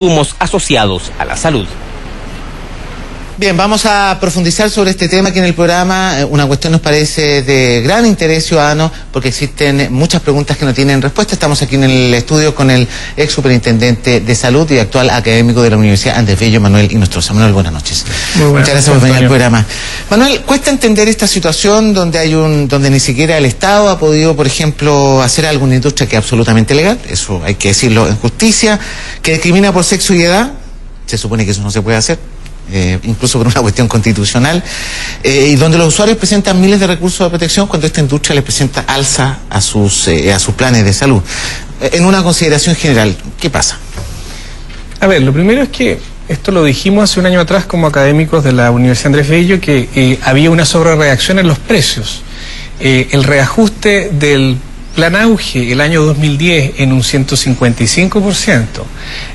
insumos asociados a la salud. Bien, vamos a profundizar sobre este tema aquí en el programa. Una cuestión nos parece de gran interés ciudadano porque existen muchas preguntas que no tienen respuesta. Estamos aquí en el estudio con el ex superintendente de salud y actual académico de la Universidad Andrés Bello, Manuel Inostroza. Manuel, buenas noches. Muy buenas. Muchas gracias por venir al programa. Manuel, cuesta entender esta situación donde ni siquiera el Estado ha podido, por ejemplo, hacer alguna industria que es absolutamente legal, eso hay que decirlo en justicia, que discrimina por sexo y edad. Se supone que eso no se puede hacer. Incluso por una cuestión constitucional, y donde los usuarios presentan miles de recursos de protección cuando esta industria les presenta alza a sus planes de salud. En una consideración general, ¿qué pasa? A ver, lo primero es que esto lo dijimos hace un año atrás como académicos de la Universidad Andrés Bello, que había una sobrereacción en los precios. El reajuste del Plan Auge el año 2010 en un 155%,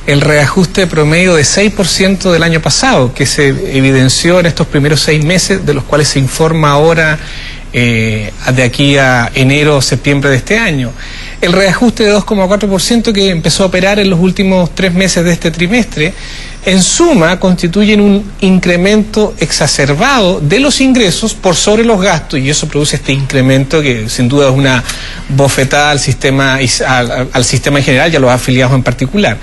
el reajuste promedio de 6% del año pasado, que se evidenció en estos primeros 6 meses, de los cuales se informa ahora de aquí a enero o septiembre de este año. El reajuste de 2,4% que empezó a operar en los últimos 3 meses de este trimestre, en suma constituyen un incremento exacerbado de los ingresos por sobre los gastos, y eso produce este incremento que sin duda es una bofetada al sistema en general y a los afiliados en particular.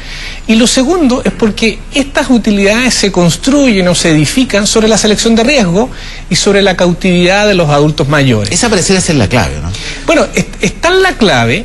Y lo segundo es porque estas utilidades se construyen o se edifican sobre la selección de riesgo y sobre la cautividad de los adultos mayores. Esa pareciera ser la clave, ¿no? Bueno, está en la clave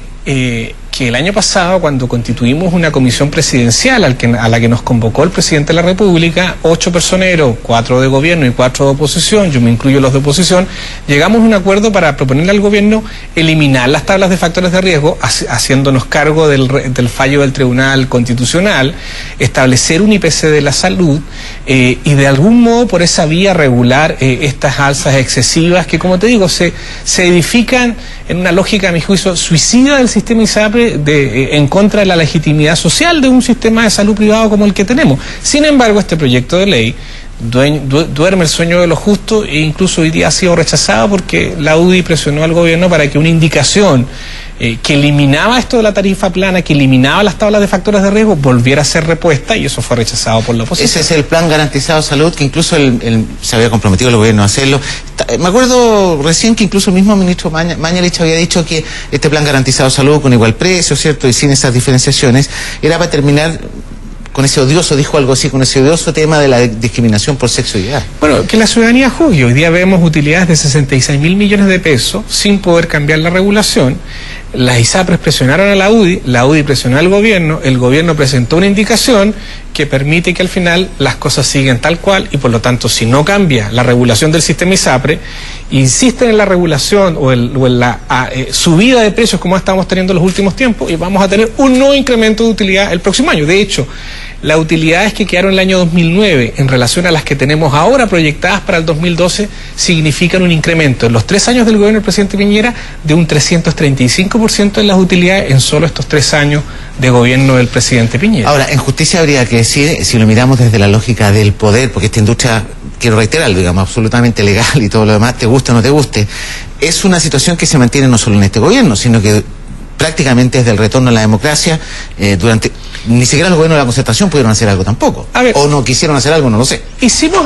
que el año pasado, cuando constituimos una comisión presidencial a la que nos convocó el presidente de la República, 8 personeros, 4 de gobierno y 4 de oposición, yo me incluyo los de oposición, llegamos a un acuerdo para proponerle al gobierno eliminar las tablas de factores de riesgo, haciéndonos cargo del fallo del Tribunal Constitucional, establecer un IPC de la salud y de algún modo por esa vía regular estas alzas excesivas que, como te digo, se edifican en una lógica, a mi juicio, suicida del sistema ISAPRE en contra de la legitimidad social de un sistema de salud privado como el que tenemos. Sin embargo, este proyecto de ley duerme el sueño de los justos e incluso hoy día ha sido rechazado porque la UDI presionó al gobierno para que una indicación que eliminaba esto de la tarifa plana, que eliminaba las tablas de factores de riesgo, volviera a ser repuesta, y eso fue rechazado por la oposición. Ese es el plan garantizado de salud, que incluso se había comprometido el gobierno a hacerlo. Me acuerdo recién que incluso el mismo ministro Mañalich había dicho que este plan garantizado de salud con igual precio, ¿cierto?, y sin esas diferenciaciones, era para terminar con ese odioso, dijo algo así, con ese odioso tema de la discriminación por sexo y edad. Bueno, que la ciudadanía juzgue. Hoy día vemos utilidades de 66.000 millones de pesos sin poder cambiar la regulación. Las ISAPRES presionaron a la UDI presionó al gobierno, el gobierno presentó una indicación que permite que al final las cosas sigan tal cual, y por lo tanto, si no cambia la regulación del sistema ISAPRE, insisten en la regulación o en la subida de precios como estamos teniendo en los últimos tiempos, y vamos a tener un nuevo incremento de utilidad el próximo año. De hecho, las utilidades que quedaron en el año 2009 en relación a las que tenemos ahora proyectadas para el 2012 significan un incremento en los 3 años del gobierno del presidente Piñera de un 335% en las utilidades en solo estos 3 años de gobierno del presidente Piñera. Ahora, en justicia habría que decir, si lo miramos desde la lógica del poder, porque esta industria, quiero reiterarlo, digamos, absolutamente legal y todo lo demás, te guste o no te guste, es una situación que se mantiene no solo en este gobierno, sino que prácticamente desde el retorno a la democracia, ni siquiera los gobiernos de la concertación pudieron hacer algo tampoco. A ver, o no quisieron hacer algo, no lo sé. Hicimos,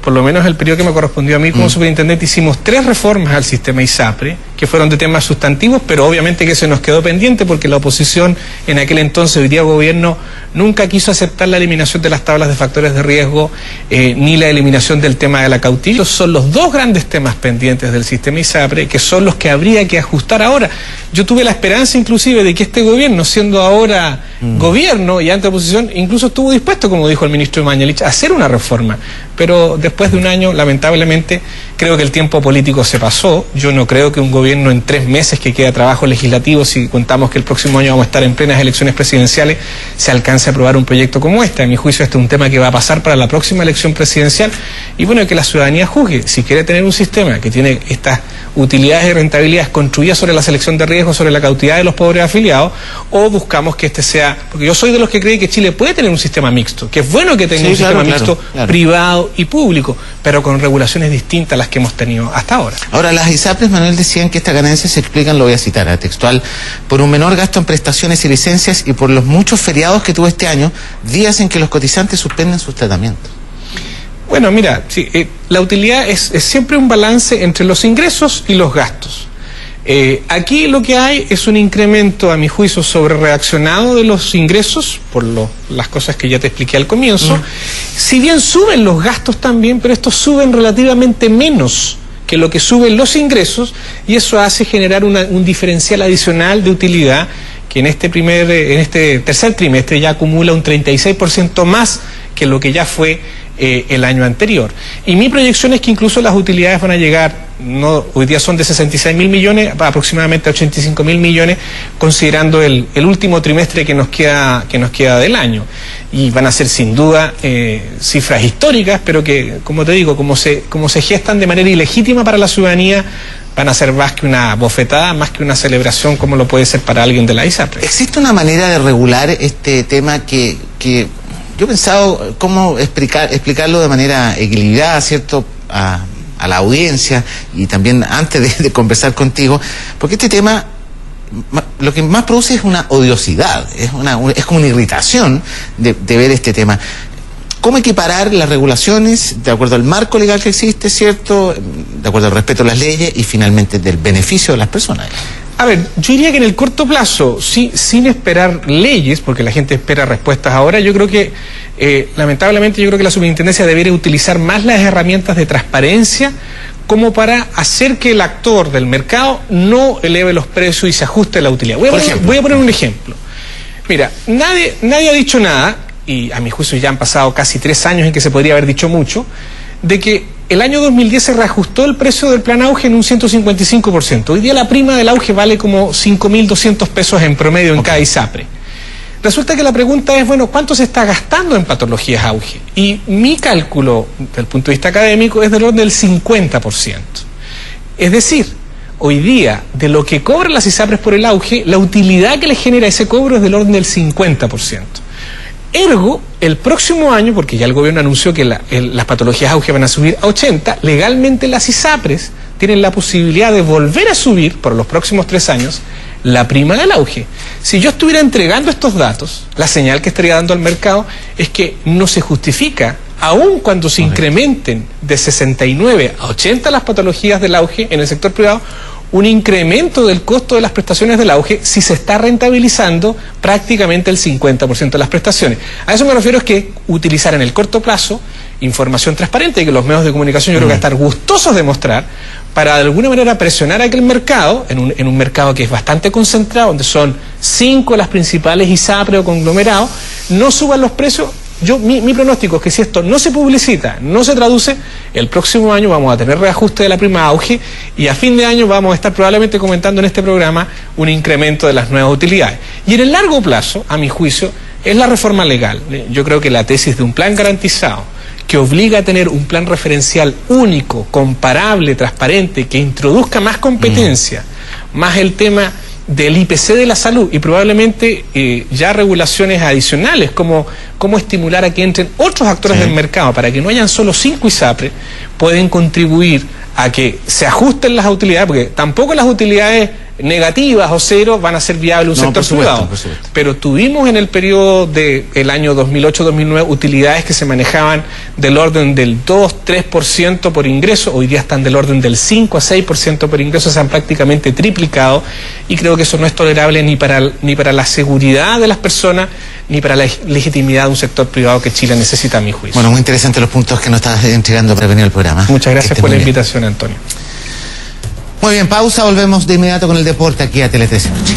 por lo menos el periodo que me correspondió a mí como superintendente, hicimos 3 reformas al sistema ISAPRE, que fueron de temas sustantivos, pero obviamente que se nos quedó pendiente porque la oposición en aquel entonces, hoy día gobierno, nunca quiso aceptar la eliminación de las tablas de factores de riesgo, ni la eliminación del tema de la cautividad. Estos son los 2 grandes temas pendientes del sistema ISAPRE, que son los que habría que ajustar ahora. Yo tuve la esperanza inclusive de que este gobierno, siendo ahora gobierno y ante oposición, incluso estuvo dispuesto, como dijo el ministro Mañalich, a hacer una reforma. Pero después de un año, lamentablemente, creo que el tiempo político se pasó. Yo no creo que un gobierno en 3 meses que queda trabajo legislativo, si contamos que el próximo año vamos a estar en plenas elecciones presidenciales, se alcance a aprobar un proyecto como este. A mi juicio, este es un tema que va a pasar para la próxima elección presidencial, y bueno, que la ciudadanía juzgue si quiere tener un sistema que tiene estas utilidades y rentabilidades construidas sobre la selección de riesgos, sobre la cautividad de los pobres afiliados, o buscamos que este sea, porque yo soy de los que cree que Chile puede tener un sistema mixto, que es bueno que tenga un sistema mixto privado y público, pero con regulaciones distintas a las que hemos tenido hasta ahora. Ahora, las ISAPRES, Manuel, decían que estas ganancias se explican, lo voy a citar a textual, por un menor gasto en prestaciones y licencias y por los muchos feriados que tuvo este año, días en que los cotizantes suspenden sus tratamientos. Bueno, mira, sí, la utilidad es siempre un balance entre los ingresos y los gastos. Aquí lo que hay es un incremento, a mi juicio, sobre reaccionado de los ingresos, por las cosas que ya te expliqué al comienzo. Si bien suben los gastos también, pero estos suben relativamente menos que lo que suben los ingresos, y eso hace generar un diferencial adicional de utilidad que en este tercer trimestre ya acumula un 36% más que lo que ya fue el año anterior. Y mi proyección es que incluso las utilidades van a llegar, hoy día son de 66.000 millones, aproximadamente a 85.000 millones, considerando el último trimestre que nos queda del año. Y van a ser sin duda cifras históricas, pero que, como te digo, como se gestan de manera ilegítima para la ciudadanía, van a ser más que una bofetada, más que una celebración, como lo puede ser para alguien de la ISAPRE. ¿Existe una manera de regular este tema que yo he pensado cómo explicarlo de manera equilibrada, ¿cierto?, a la audiencia y también antes de conversar contigo, porque este tema lo que más produce es una odiosidad, es como una irritación de ver este tema. ¿Cómo equiparar las regulaciones de acuerdo al marco legal que existe, ¿cierto?, de acuerdo al respeto a las leyes y finalmente del beneficio de las personas? A ver, yo diría que en el corto plazo, sin esperar leyes, porque la gente espera respuestas ahora, yo creo que, lamentablemente, yo creo que la superintendencia debería utilizar más las herramientas de transparencia como para hacer que el actor del mercado no eleve los precios y se ajuste a la utilidad. Voy a poner un ejemplo. Mira, nadie ha dicho nada, y a mi juicio ya han pasado casi 3 años en que se podría haber dicho mucho, de que el año 2010 se reajustó el precio del plan auge en un 155%. Hoy día la prima del auge vale como 5.200 pesos en promedio en cada ISAPRE. Resulta que la pregunta es, bueno, ¿cuánto se está gastando en patologías auge? Y mi cálculo, desde el punto de vista académico, es del orden del 50%. Es decir, hoy día, de lo que cobran las ISAPRES por el auge, la utilidad que le genera ese cobro es del orden del 50%. Ergo, el próximo año, porque ya el gobierno anunció que las patologías auge van a subir a 80, legalmente las ISAPRES tienen la posibilidad de volver a subir por los próximos 3 años la prima del auge. Si yo estuviera entregando estos datos, la señal que estaría dando al mercado es que no se justifica, aun cuando se incrementen de 69 a 80 las patologías del auge en el sector privado, un incremento del costo de las prestaciones del auge si se está rentabilizando prácticamente el 50% de las prestaciones. A eso me refiero, es que utilizar en el corto plazo información transparente y que los medios de comunicación yo creo que van a estar gustosos de mostrar para de alguna manera presionar a que el mercado, en un mercado que es bastante concentrado, donde son 5 las principales ISAPRE o conglomerados, no suban los precios. Mi pronóstico es que si esto no se publicita, no se traduce, el próximo año vamos a tener reajuste de la prima auge y a fin de año vamos a estar probablemente comentando en este programa un incremento de las nuevas utilidades. Y en el largo plazo, a mi juicio, es la reforma legal. Yo creo que la tesis de un plan garantizado, que obliga a tener un plan referencial único, comparable, transparente, que introduzca más competencia, más el tema del IPC de la salud y probablemente ya regulaciones adicionales como estimular a que entren otros actores del mercado para que no hayan solo 5 ISAPRE, pueden contribuir a que se ajusten las utilidades, porque tampoco las utilidades negativas o cero van a ser viables un sector privado. Pero tuvimos en el periodo del año 2008-2009 utilidades que se manejaban del orden del 2-3% por ingreso, hoy día están del orden del 5-6% por ingreso, se han prácticamente triplicado, y creo que eso no es tolerable ni para la seguridad de las personas, ni para la legitimidad de un sector privado que Chile necesita, a mi juicio. Bueno, muy interesantes los puntos que nos estás entregando para venir al programa. Muchas gracias por la invitación, Antonio. Muy bien, pausa, volvemos de inmediato con el deporte aquí a Tele 13 Noche.